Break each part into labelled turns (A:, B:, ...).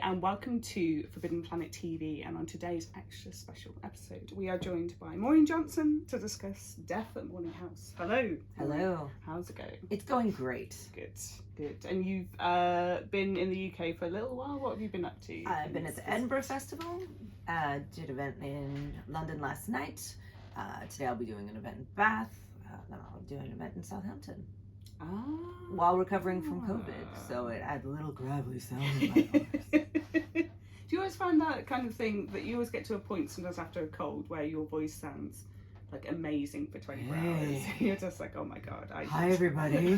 A: and welcome to Forbidden Planet TV. And on today's extra special episode, we are joined by Maureen Johnson to discuss Death at Morning House. Hello.
B: Hello.
A: How's it going?
B: It's going great.
A: Good. And you've been in the UK for a little while. What have you been up to?
B: I've been at the Edinburgh Festival. Did an event in London last night. Today I'll be doing an event in Bath. Then I'll be doing an event in Southampton. While recovering from COVID, so it had a little gravelly sound in my voice.
A: Do you always find that kind of thing that you always get to a point sometimes after a cold where your voice sounds like amazing for 24 hours? You're just like, oh my god.
B: Hi everybody.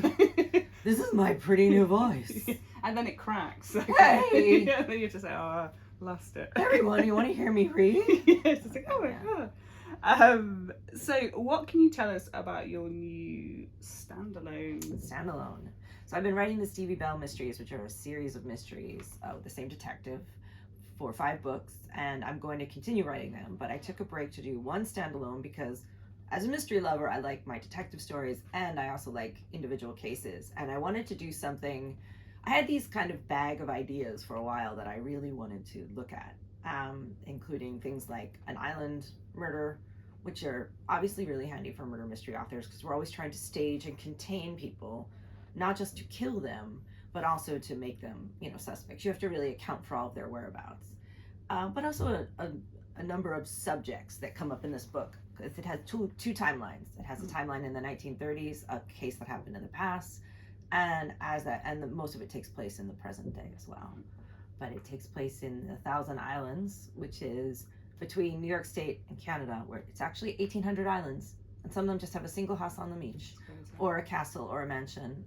B: This is my pretty new voice.
A: And then it cracks.
B: Hey!
A: And then you're just like, oh, I lost it.
B: Everyone, you want to hear me read?
A: Yeah, it's just like, oh my god. So what can you tell us about your new standalone?
B: So I've been writing the Stevie Bell mysteries, which are a series of mysteries with the same detective for 5 books, and I'm going to continue writing them, but I took a break to do one standalone because as a mystery lover, I like my detective stories and I also like individual cases, and I wanted to do something. I had these kind of bag of ideas for a while that I really wanted to look at, including things like an island murder, which are obviously really handy for murder mystery authors because we're always trying to stage and contain people, not just to kill them, but also to make them, suspects. You have to really account for all of their whereabouts. But also a number of subjects that come up in this book. It has two timelines. It has a timeline in the 1930s, a case that happened in the past, and most of it takes place in the present day as well. But it takes place in the Thousand Islands, which is between New York State and Canada, where it's actually 1,800 islands, and some of them just have a single house on them each, or a castle or a mansion,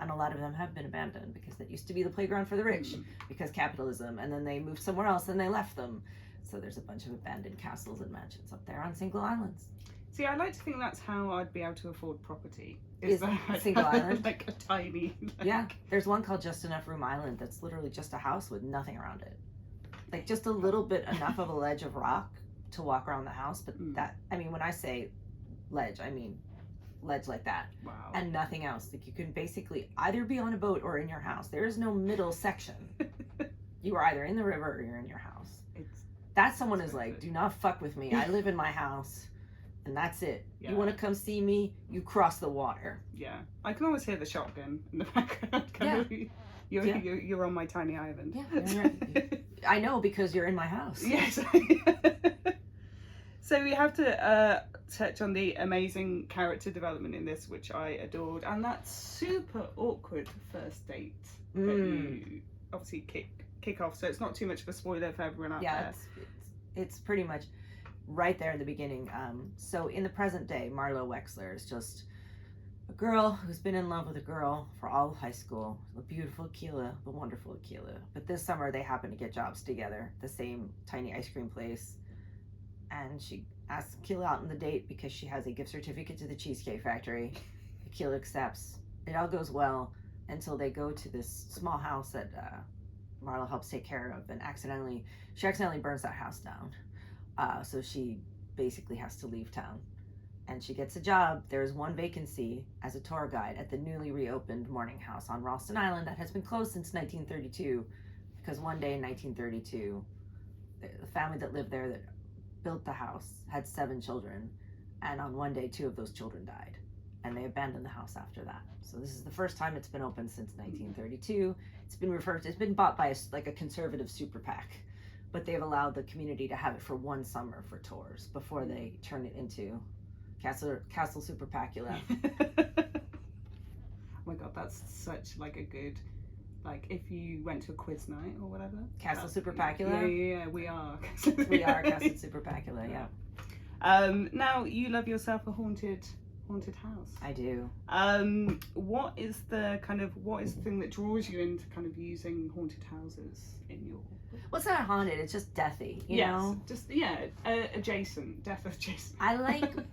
B: and a lot of them have been abandoned because that used to be the playground for the rich, because capitalism, and then they moved somewhere else and they left them. So there's a bunch of abandoned castles and mansions up there on single islands.
A: See, I like to think that's how I'd be able to afford property.
B: Is a single island?
A: Like a tiny...
B: Yeah, there's one called Just Enough Room Island that's literally just a house with nothing around it. Like just a little bit enough of a ledge of rock to walk around the house, but that, I mean, when I say ledge, I mean ledge like that.
A: Wow. And
B: nothing else. Like you can basically either be on a boat or in your house. There is no middle section. You are either in the river or you're in your house. That's someone who's like, do not fuck with me. I live in my house and that's it. Yeah. You want to come see me? You cross the water.
A: Yeah. I can always hear the shotgun in the background. You're on my tiny island.
B: Yeah. I know because you're in my house.
A: Yes. So we have to touch on the amazing character development in this, which I adored, and that super awkward first date that you obviously kick off. So it's not too much of a spoiler for everyone out there.
B: It's pretty much right there in the beginning. So in the present day, Marlowe Wexler is just a girl who's been in love with a girl for all of high school, the beautiful Akilah, the wonderful Akilah. But this summer they happen to get jobs together, the same tiny ice cream place. And she asks Akilah out on the date because she has a gift certificate to the Cheesecake Factory. Akilah accepts. It all goes well until they go to this small house that Marlowe helps take care of, and she accidentally burns that house down. So she basically has to leave town. And she gets a job. There's one vacancy as a tour guide at the newly reopened Morning House on Ralston Island that has been closed since 1932, because one day in 1932, the family that lived there that built the house had 7 children, and on one day 2 of those children died, and they abandoned the house after that. So this is the first time it's been open since 1932. It's been bought by a conservative super PAC, but they've allowed the community to have it for one summer for tours before they turn it into Castle Super Pacula.
A: Oh my god, that's such like a good, like if you went to a quiz night or whatever.
B: Castle Super Pacula?
A: Yeah, we are.
B: We are Castle Super Pacula, yeah.
A: Now you love yourself a haunted house.
B: I do.
A: What is the thing that draws you into kind of using haunted houses in your...
B: What's not haunted? It's just deathy, you know?
A: Just adjacent, death adjacent.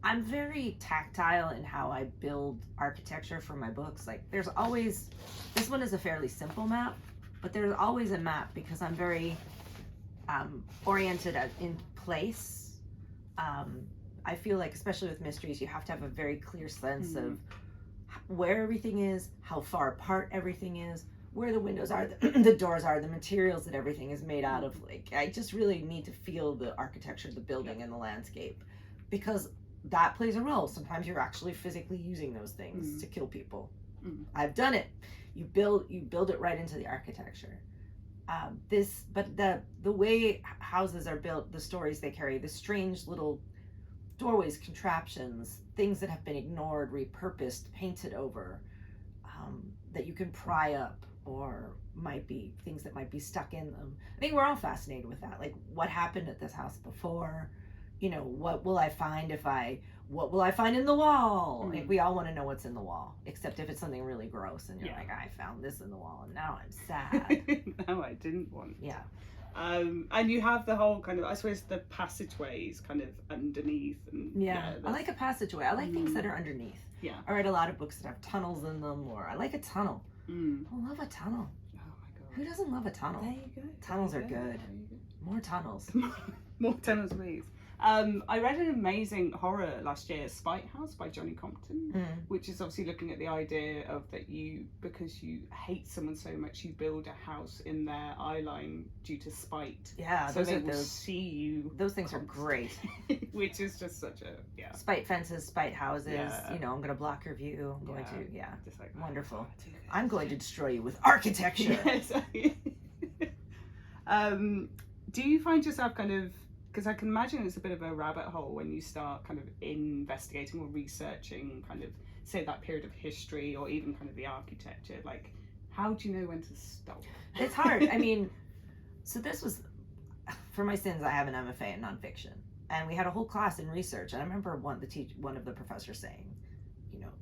B: I'm very tactile in how I build architecture for my books. Like there's always, this one is a fairly simple map, but there's always a map because I'm very oriented in place. I feel like, especially with mysteries, you have to have a very clear sense of where everything is, how far apart everything is, where the windows are, the doors are, the materials that everything is made out of. Like, I just really need to feel the architecture of the building and the landscape, because that plays a role. Sometimes you're actually physically using those things to kill people. I've done it. You build it right into the architecture. But the way houses are built, the stories they carry, the strange little doorways, contraptions, things that have been ignored, repurposed, painted over, that you can pry up, or might be things that might be stuck in them. I think we're all fascinated with that. Like, what happened at this house before? You know, what will I find what will I find in the wall? Like, we all want to know what's in the wall, except if it's something really gross and you're like, I found this in the wall and now I'm sad.
A: No, I didn't want.
B: Yeah.
A: And you have the whole kind of, I suppose, the passageways kind of underneath. And
B: I like a passageway. I like things that are underneath.
A: Yeah.
B: I read a lot of books that have tunnels in them, or I like a tunnel. I love a tunnel.
A: Oh my god.
B: Who doesn't love a tunnel?
A: There you go.
B: Tunnels are good. More tunnels.
A: More tunnels, please. I read an amazing horror last year, Spite House by Johnny Compton, which is obviously looking at the idea of that because you hate someone so much, you build a house in their eye line due to spite.
B: Yeah,
A: so they will see you.
B: Those things are great.
A: Which is just such a,
B: Spite fences, spite houses,
A: Yeah.
B: I'm going to block your view. I'm going to,
A: just like,
B: wonderful. I'm going to destroy you with architecture.
A: Yes. Do you find yourself kind of, because I can imagine it's a bit of a rabbit hole when you start kind of investigating or researching kind of, say, that period of history or even kind of the architecture. Like, how do you know when to stop?
B: It's hard. I mean, so this was, for my sins, I have an MFA in nonfiction. And we had a whole class in research. And I remember one of the professors saying,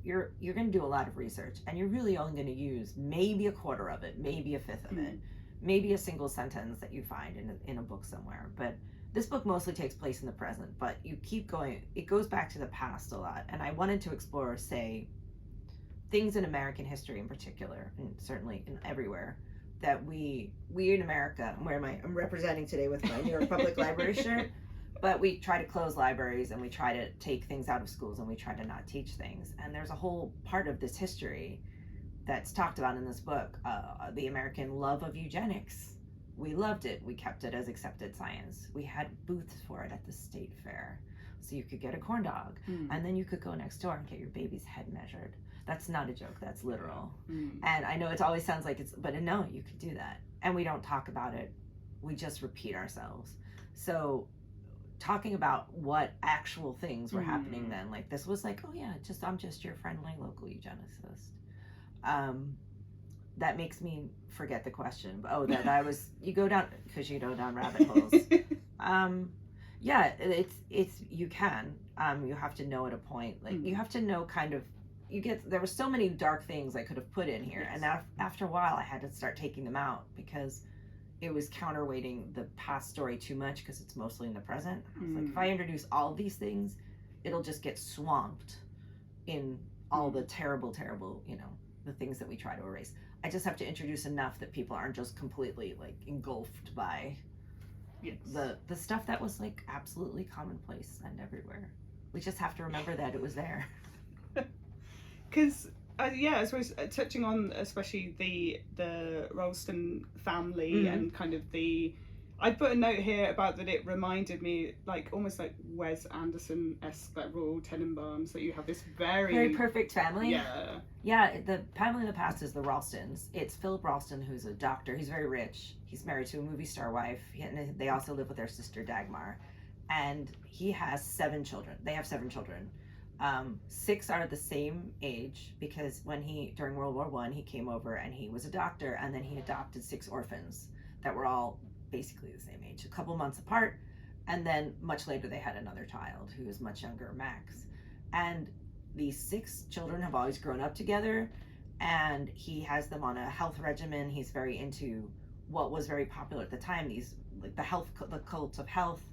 B: you're going to do a lot of research and you're really only going to use maybe a quarter of it, maybe a fifth of it, maybe a single sentence that you find in a book somewhere. But this book mostly takes place in the present, but you keep going. It goes back to the past a lot. And I wanted to explore, say, things in American history in particular, and certainly in everywhere, that we in America, I'm representing today with my New York Public Library shirt, but we try to close libraries and we try to take things out of schools and we try to not teach things. And there's a whole part of this history that's talked about in this book, the American love of eugenics. We loved it. We kept it as accepted science. We had booths for it at the state fair. So you could get a corn dog and then you could go next door and get your baby's head measured. That's not a joke. That's literal. And I know it always sounds like but no, you could do that. And we don't talk about it. We just repeat ourselves. So talking about what actual things were happening then, like this was like, oh yeah, I'm just your friendly local eugenicist. That makes me forget the question. You go down rabbit holes. You can. You have to know at a point, like you have to know kind of, there were so many dark things I could have put in here. Yes. And after a while I had to start taking them out because it was counterweighting the past story too much because it's mostly in the present. I was like, if I introduce all of these things, it'll just get swamped in all the terrible, the things that we try to erase. I just have to introduce enough that people aren't just completely like engulfed by the stuff that was like absolutely commonplace and everywhere. We just have to remember that it was there.
A: Because I suppose touching on especially the Ralston family and kind of I put a note here about that it reminded me like almost like Wes Anderson-esque, like Royal Tenenbaums, that you have this very
B: perfect family.
A: Yeah,
B: the family in the past is the Ralstons. It's Philip Ralston, who's a doctor. He's very rich. He's married to a movie star wife, and they also live with their sister Dagmar. And he has 7 children. They have 7 children. 6 are the same age because during World War I, he came over and he was a doctor, and then he adopted 6 orphans that were all basically the same age, a couple months apart, and then much later they had another child who was much younger, Max. And these 6 children have always grown up together, and he has them on a health regimen. He's very into what was very popular at the time, these like the cult of health,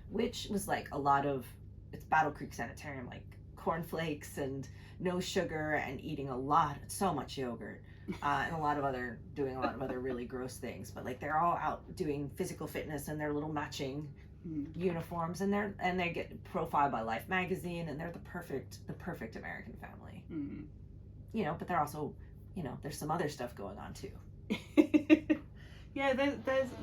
B: which was like a lot of, it's Battle Creek Sanitarium, like cornflakes and no sugar and eating so much yogurt. And doing a lot of other really gross things, but like they're all out doing physical fitness in their little matching uniforms, and they get profiled by Life magazine, and they're the perfect American family. But they're also, there's some other stuff going on too.
A: Yeah,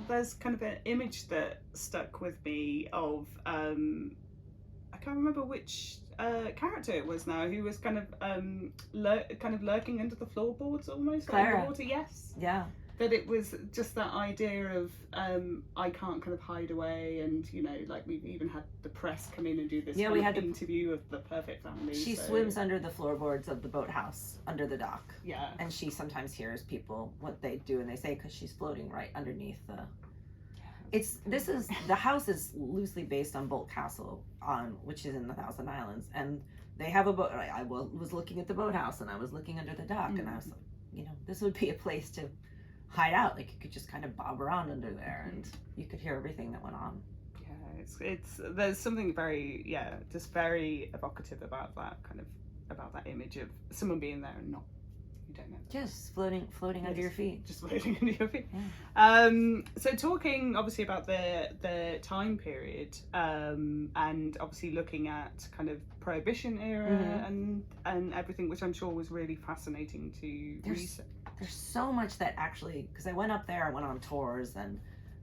A: there's kind of an image that stuck with me of I can't remember which character it was now, who was kind of lurking under the floorboards almost,
B: Clara.
A: underwater. Yes.
B: Yeah.
A: That it was just that idea of I can't kind of hide away, and like we've even had the press come in and do this interview of the perfect family.
B: She swims under the floorboards of the boathouse under the dock.
A: Yeah.
B: And she sometimes hears people what they do, and they say because she's floating right underneath the. The house is loosely based on Bolt Castle, which is in the Thousand Islands, and they have a boat. I was looking at the boathouse, and I was looking under the dock, and I was like, this would be a place to hide out. Like, you could just kind of bob around under there, and you could hear everything that went on.
A: Yeah, there's something very just very evocative about that image of someone being there and not. You don't know.
B: Just floating under your feet.
A: Just floating under your feet.
B: Yeah.
A: So talking obviously about the time period, and obviously looking at kind of Prohibition era and everything, which I'm sure was really fascinating to research.
B: There's so much that actually, because I went up there, I went on tours, and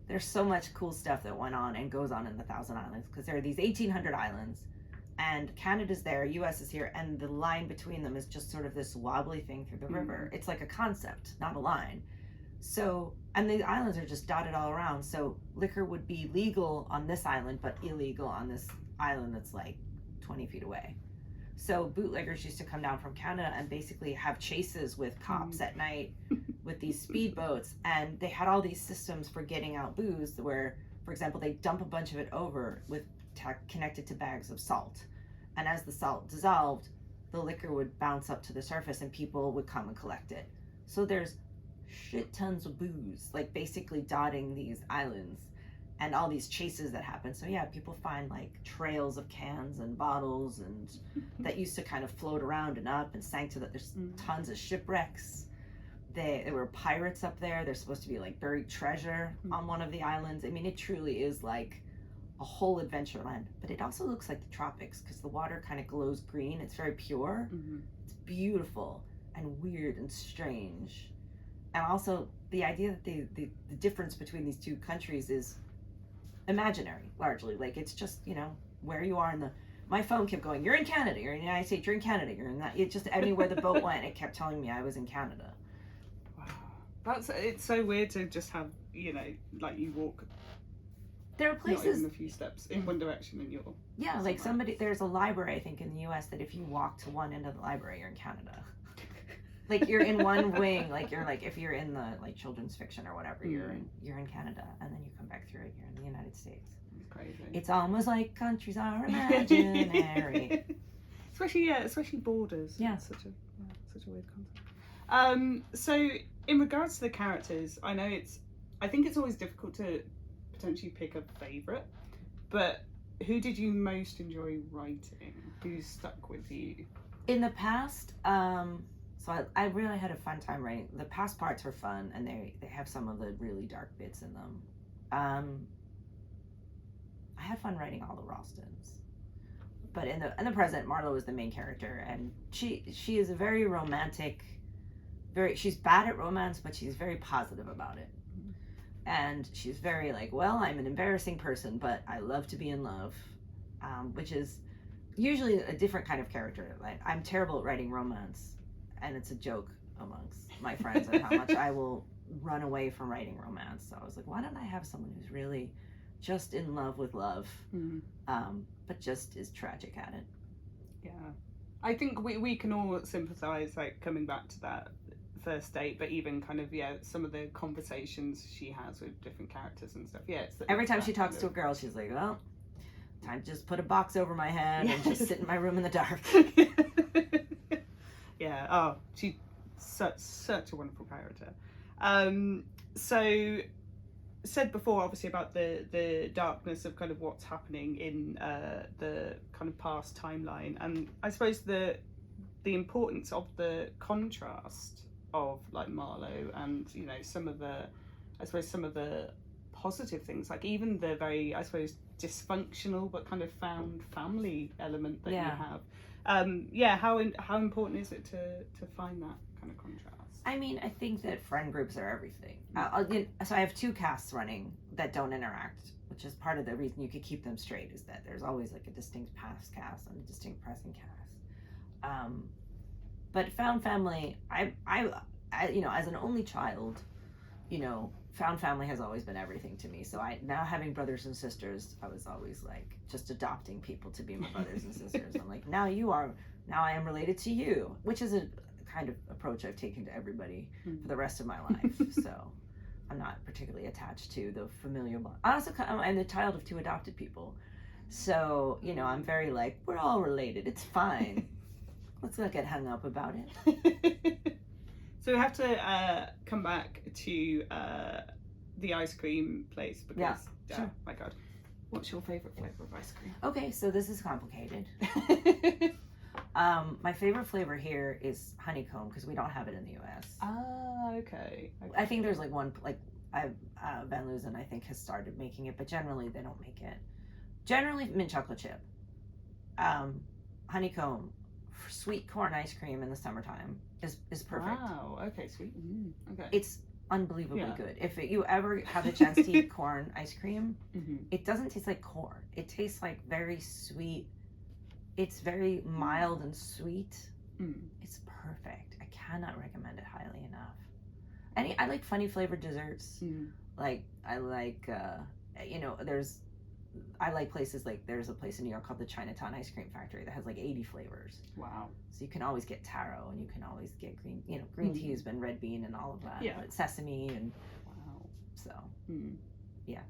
B: there's so much cool stuff that went on and goes on in the Thousand Islands, because there are these 1,800 islands. And Canada's there, US is here, and the line between them is just sort of this wobbly thing through the river. It's like a concept, not a line. So, and the islands are just dotted all around. So liquor would be legal on this island, but illegal on this island that's like 20 feet away. So bootleggers used to come down from Canada and basically have chases with cops at night with these speedboats. And they had all these systems for getting out booze where, for example, they dump a bunch of it over connected to bags of salt, and as the salt dissolved, the liquor would bounce up to the surface and people would come and collect it. So there's shit tons of booze like basically dotting these islands, and all these chases that happen. So yeah, people find like trails of cans and bottles and that used to kind of float around and up and sank to that. There's tons of shipwrecks. There were pirates up there. There's supposed to be like buried treasure on one of the islands. I mean, it truly is like a whole adventure land, but it also looks like the tropics because the water kind of glows green. It's very pure. It's beautiful and weird and strange. And also the idea that the difference between these two countries is imaginary, largely. Like, it's just, where you are in my phone kept going, you're in Canada, you're in the United States, you're in Canada, you're in that. It just, anywhere the boat went, it kept telling me I was in Canada.
A: Wow. It's so weird to just have, like you walk.
B: There are places.
A: Not even a few steps in one direction and you're.
B: Yeah, like there's a library, I think, in the US that if you walk to one end of the library, you're in Canada. Like, you're in one wing, like you're like, if you're in the like children's fiction or whatever, you're in Canada, and then you come back through it, you're in the United States.
A: It's crazy.
B: It's almost like countries are imaginary.
A: especially borders.
B: Yeah.
A: It's such a weird concept. So in regards to the characters, I think it's always difficult to potentially pick a favourite, but who did you most enjoy writing? Who stuck with you?
B: In the past, so I really had a fun time writing. The past parts were fun, and they have some of the really dark bits in them. I had fun writing all the Ralstons, but in the present, Marlowe is the main character, and she is a very romantic. She's bad at romance, but she's very positive about it. And she's very like, well, I'm an embarrassing person, but I love to be in love, which is usually a different kind of character. Like, I'm terrible at writing romance, and it's a joke amongst my friends of how much I will run away from writing romance. So I was like, why don't I have someone who's really just in love with love, but just is tragic at it.
A: Yeah, I think we can all sympathise, like, coming back to that first date, but even kind of some of the conversations she has with different characters and stuff. Every
B: time she talks to a girl, she's like, well, time to just put a box over my head and just sit in my room in the dark. She's such a wonderful character. So said before, obviously, about the darkness of kind of what's happening in the kind of past timeline, and I suppose the importance of the contrast of like Marlowe and some of the positive things, like even the very, I suppose, dysfunctional but kind of found family element that you have. How important is it to find that kind
A: kind of contrast.
B: I mean, I think that friend groups are everything. So I have 2 casts running that don't interact, which is part of the reason you could keep them straight, is that there's always like a distinct past cast and a distinct present cast. But found family, I you know, as an only child, you know, found family has always been everything to me. So now having brothers and sisters, I was always like just adopting people to be my brothers and sisters. I'm like, now I am related to you, which is a kind of approach I've taken to everybody for the rest of my life. So I'm not particularly attached to the familial bond. I'm the child of 2 adopted people. So, you know, I'm very like, we're all related. It's fine. Let's not get hung up about it.
A: So we have to come back to the ice cream place because,
B: sure.
A: My God, what's your favorite flavor of ice cream?
B: Okay, so this is complicated. My favorite flavor here is honeycomb because we don't have it in the U.S.
A: Ah, okay.
B: I think there's like one, like Van Leusen I think has started making it, but generally they don't make it. Generally mint chocolate chip, honeycomb, sweet corn ice cream in the summertime is perfect.
A: Wow. Okay. Sweet. Okay.
B: It's unbelievably good. If you ever have the chance to eat corn ice cream, it doesn't taste like corn. It tastes like very sweet. It's very mild and sweet. It's perfect. I cannot recommend it highly enough. I like funny flavored desserts. Like I like you know, I like places like there's a place in New York called the Chinatown Ice Cream Factory that has like 80 flavors.
A: Wow.
B: So you can always get taro and you can always get green tea has been red bean and all of that.
A: Yeah.
B: But sesame and so. Yeah.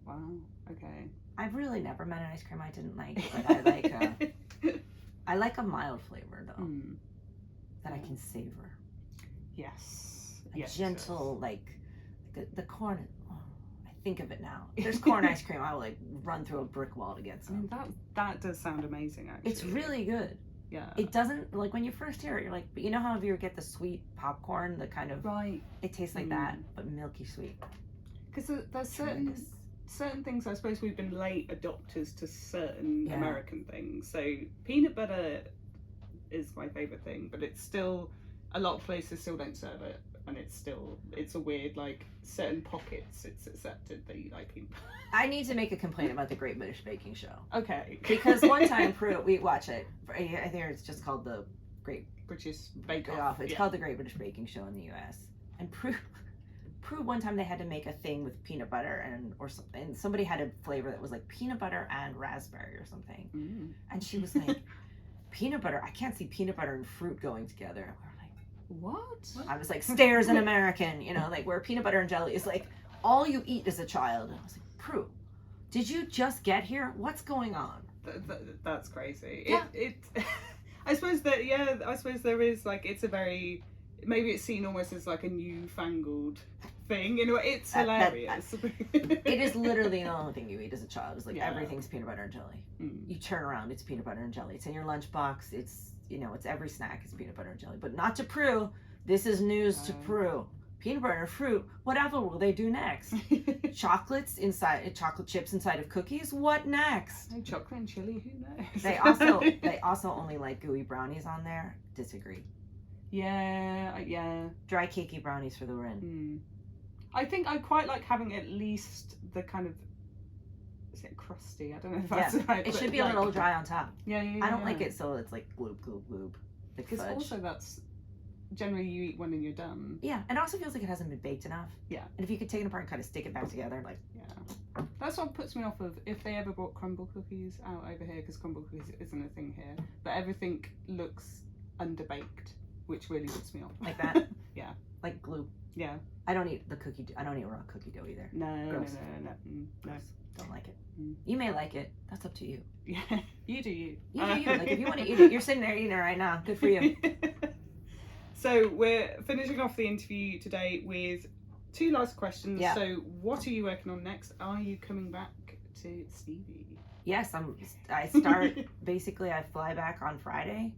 A: Wow. Okay.
B: I've really never met an ice cream I didn't like, but I like a mild flavor though that I can savor.
A: Yes.
B: Gentle like the corn. Think of it now. If there's corn ice cream, I will like run through a brick wall to get some.
A: I mean, that does sound amazing, actually.
B: It's really good.
A: Yeah.
B: It doesn't, like when you first hear it, you're like, but you know how if you get the sweet popcorn, the kind of it tastes like that, but milky sweet.
A: Because there's certain things, I suppose we've been late adopters to certain American things. So peanut butter is my favorite thing, but it's still, a lot of places still don't serve it. And it's a weird, like, certain pockets it's accepted that you like peanut butter.
B: I need to make a complaint about the Great British Baking Show.
A: Okay.
B: Because one time, we watch it. I think it's just called the Great
A: British Bake Off.
B: It's called the Great British Baking Show in the U.S. And Prue one time they had to make a thing with peanut butter and somebody had a flavor that was like peanut butter and raspberry or something. And she was like, peanut butter? I can't see peanut butter and fruit going together.
A: What?
B: I was like, stairs in American, you know, like where peanut butter and jelly is like all you eat as a child. And I was like, Prue, did you just get here? What's going on?
A: That's crazy.
B: Yeah.
A: I suppose there is like, it's a very, maybe it's seen almost as like a newfangled thing. You know, it's hilarious.
B: It is literally the only thing you eat as a child. It's like everything's peanut butter and jelly. You turn around, it's peanut butter and jelly. It's in your lunchbox. It's, you know, it's every snack is peanut butter and jelly. But not to Prue. This is news to Prue. Peanut butter and fruit. Whatever will they do next? Chocolate chips inside of cookies. What next?
A: Chocolate and chili. Who knows?
B: They also only like gooey brownies on there. Disagree.
A: Yeah.
B: Dry cakey brownies for the win.
A: I think I quite like having at least the kind of, is it crusty? I don't know if that's right.
B: It should be a little dry on top.
A: Yeah.
B: I don't like it so it's like gloob, gloob, gloob.
A: Because also that's, generally you eat one and you're done.
B: Yeah, and it also feels like it hasn't been baked enough.
A: Yeah.
B: And if you could take it apart and kind of stick it back together, like...
A: Yeah. That's what puts me off of, if they ever brought crumble cookies out over here, because crumble cookies isn't a thing here, but everything looks underbaked, which really puts me off.
B: Like that?
A: Yeah.
B: Like glue.
A: Yeah.
B: I don't eat I don't eat raw cookie dough either.
A: No.
B: Don't like it. You may like it. That's up to you.
A: Yeah. You do you.
B: You do you. Like, if you want to eat it, you're sitting there eating it right now. Good for you.
A: So we're finishing off the interview today with 2 last questions.
B: Yeah.
A: So what are you working on next? Are you coming back to Stevie?
B: Yes, I start, basically I fly back on Friday,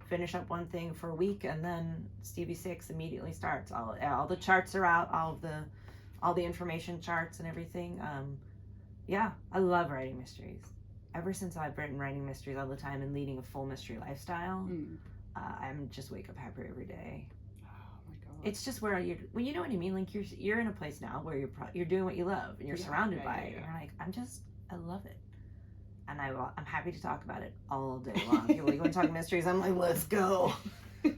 B: finish up one thing for a week, and then Stevie 6 immediately starts. All the charts are out, all the information charts and everything. Yeah, I love writing mysteries. Ever since I've been writing mysteries all the time and leading a full mystery lifestyle, I'm just wake up happy every day. It's just where you know what I mean. Like you're in a place now where you're doing what you love and you're surrounded by it. You're like, I love it, and I'm happy to talk about it all day long. People are like, you want to talk mysteries? I'm like, let's go,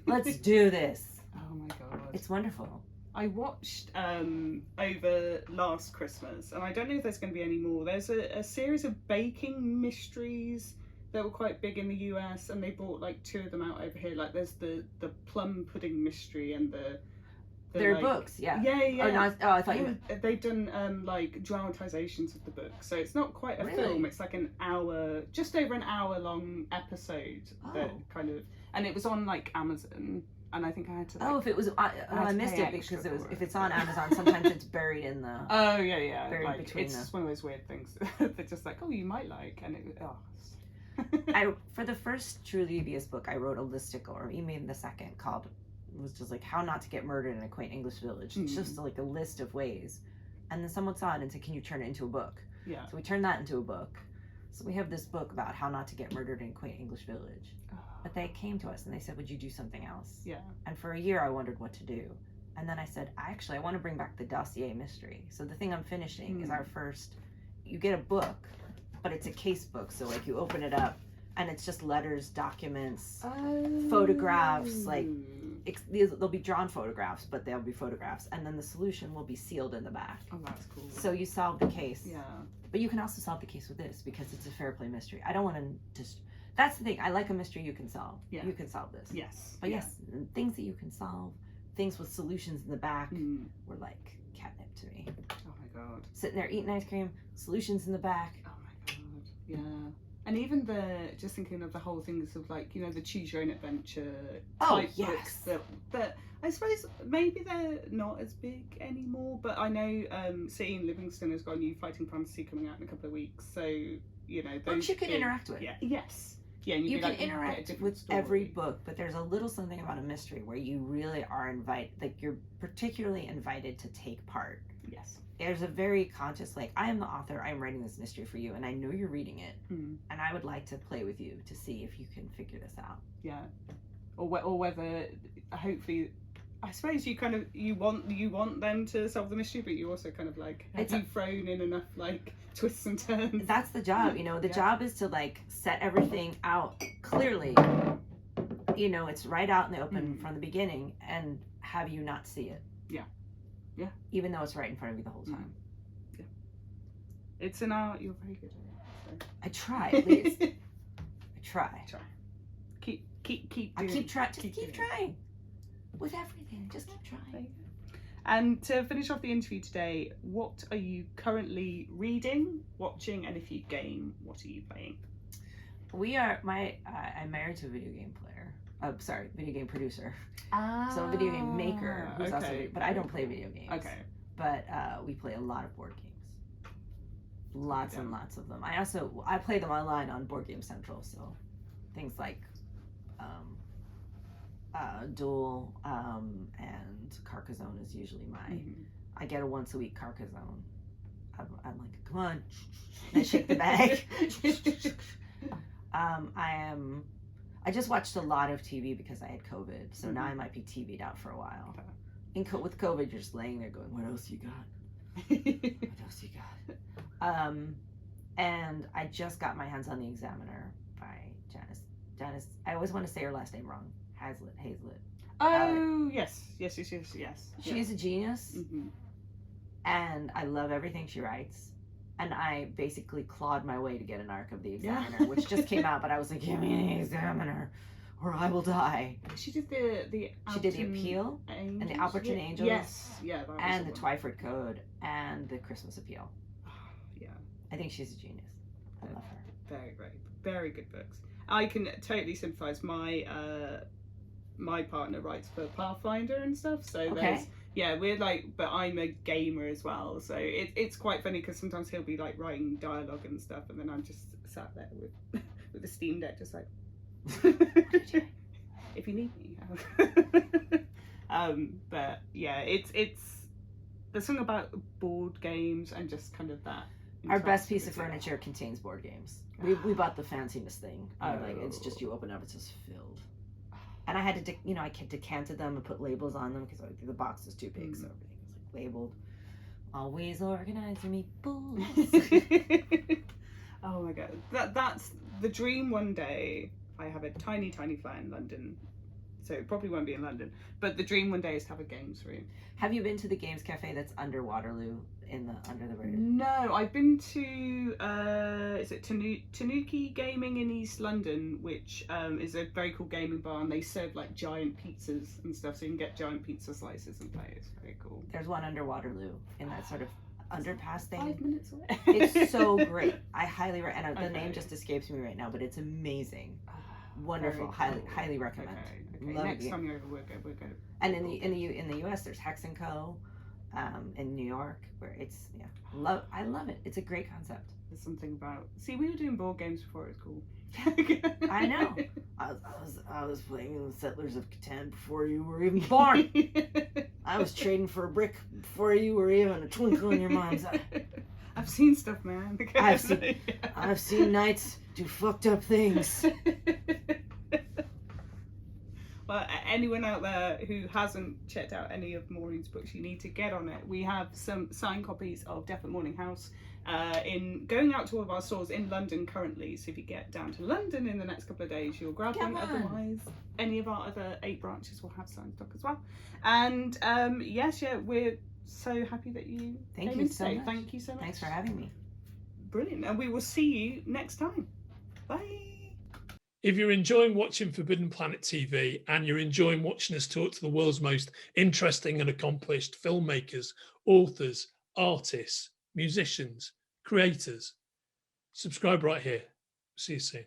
B: let's do this.
A: Oh my god,
B: it's wonderful.
A: I watched over last Christmas, and I don't know if there's going to be any more. There's a series of baking mysteries that were quite big in the US, and they brought like 2 of them out over here. Like there's the plum pudding mystery and the
B: They're
A: like,
B: books, yeah.
A: Yeah.
B: Or not, I thought you.
A: They've done like dramatizations of the book, so it's not quite a film. It's like just over an hour long episode that kind of, and it was on like Amazon. And I think I had to. Like,
B: if it was, I missed it because if it's on Amazon, sometimes it's buried in the.
A: Oh yeah.
B: Buried
A: like,
B: between
A: it's one of those weird things. They're just like, oh, you might like, and it.
B: For the first Truly Devious book, I wrote a listicle, or even the second, was just like how not to get murdered in a quaint English village. It's just like a list of ways, and then someone saw it and said, "Can you turn it into a book?"
A: Yeah.
B: So we turned that into a book. So we have this book about how not to get murdered in a quaint English village. But they came to us and they said, would you do something else?
A: Yeah.
B: And for a year I wondered what to do. And then I said, I want to bring back the dossier mystery. So the thing I'm finishing is our first, you get a book, but it's a case book. So like you open it up and it's just letters, documents, photographs, like there'll be drawn photographs, but they'll be photographs. And then the solution will be sealed in the back.
A: Oh, that's cool.
B: So you solve the case.
A: Yeah.
B: But you can also solve the case with this because it's a fair play mystery. I don't want to just... That's the thing. I like a mystery you can solve. Yeah. You can solve this.
A: Yes.
B: But yes, things that you can solve, things with solutions in the back were like catnip to me.
A: Oh my god.
B: Sitting there eating ice cream, solutions in the back.
A: Oh my god. Yeah. And even just thinking of the whole things of like, you know, the choose your own adventure type books that I suppose maybe they're not as big anymore, but I know City and Livingston has got a new fighting fantasy coming out in a couple of weeks, so you know those
B: books you can interact with.
A: Yeah. Yes. Yeah, and
B: you can interact with every book, but there's a little something about a mystery where you really are invited, like you're particularly invited to take part.
A: Yes.
B: There's a very conscious, like, I am the author, I'm writing this mystery for you, and I know you're reading it, and I would like to play with you to see if you can figure this out.
A: Yeah. Or whether, hopefully, I suppose you want them to solve the mystery, but you also kind of like, have you thrown in enough like twists and turns?
B: That's the job, you know, the job is to like set everything out clearly, you know, it's right out in the open from the beginning, and have you not see it. Yeah. Yeah. Even though it's right in front of you the whole time.
A: Yeah. It's an art. You're very good at it. So.
B: I try, at least. I try.
A: Keep
B: I
A: doing
B: keep trying. Just keep trying. With everything. Just keep trying.
A: And to finish off the interview today, what are you currently reading, watching, and if you game, what are you playing?
B: I'm married to a video game player. Video game producer. So a video game maker who's also, but I don't play video games. Okay. But we play a lot of board games. Lots and lots of them. I play them online on Board Game Central, so things like Duel and Carcassonne is usually I get a once a week Carcassonne. I'm like, come on, and I shake the bag. I just watched a lot of TV because I had COVID, so now I might be TV'd out for a while. With COVID, you're just laying there going, what else you got? What else you got? And I just got my hands on The Examiner by Janice. I always want to say her last name wrong. Hazlitt.
A: Oh, yes.
B: She's a genius, and I love everything she writes. And I basically clawed my way to get an arc of The Examiner, which just came out, but I was like, give me The Examiner, or I will die.
A: She did the
B: Appeal,
A: Angels?
B: and the Alberton Angels.
A: Yes, yeah.
B: And the Twyford Code, and the Christmas Appeal.
A: Yeah.
B: I think she's a genius. I love her.
A: Very, very, very good books. I can totally sympathise. My partner writes for Pathfinder and stuff, so we're like, but I'm a gamer as well, so it's quite funny because sometimes he'll be like writing dialogue and stuff, and then I'm just sat there with the Steam Deck, just like, if you need me. But yeah, it's there's something about board games and just kind of that.
B: Our best piece of furniture contains board games. We bought the fanciest thing. It's just, you open up, it's just filled. And and I had to, I decanted them and put labels on them because the box was too big, so everything was like labeled. Always organized your meatballs.
A: Oh my god, that's the dream. One day I have a tiny flat in London, so it probably won't be in London, but the dream one day is to have a games room.
B: Have you been to the games cafe that's under Waterloo under the bridge?
A: No, I've been to is it Tanuki Gaming in East London, which is a very cool gaming bar, and they serve like giant pizzas and stuff, so you can get giant pizza slices and play. It's very cool.
B: There's one under Waterloo in that sort of underpass thing.
A: 5 minutes away.
B: It's so great. I highly recommend. The name just escapes me right now, but it's amazing. Wonderful. Cool. Highly recommend.
A: Okay. Next time you're over, we'll go.
B: And in the US, there's Hex & Co. In New York, where it's I love it. It's a great concept.
A: There's something about. See, we were doing board games before it was cool.
B: I know. I was playing Settlers of Catan before you were even born. I was trading for a brick before you were even a twinkle in your mom's eye.
A: I've seen stuff, man.
B: I've seen knights do fucked up things.
A: Well, anyone out there who hasn't checked out any of Maureen's books, you need to get on it. We have some signed copies of Death at Morning House going out to all of our stores in London currently. So if you get down to London in the next couple of days, you'll grab them. Otherwise, any of our other 8 branches will have signed stock as well. And we're so happy that you came in today. Thank you so much.
B: Thanks for having me.
A: Brilliant. And we will see you next time. Bye.
C: If you're enjoying watching Forbidden Planet TV and you're enjoying watching us talk to the world's most interesting and accomplished filmmakers, authors, artists, musicians, creators, subscribe right here. See you soon.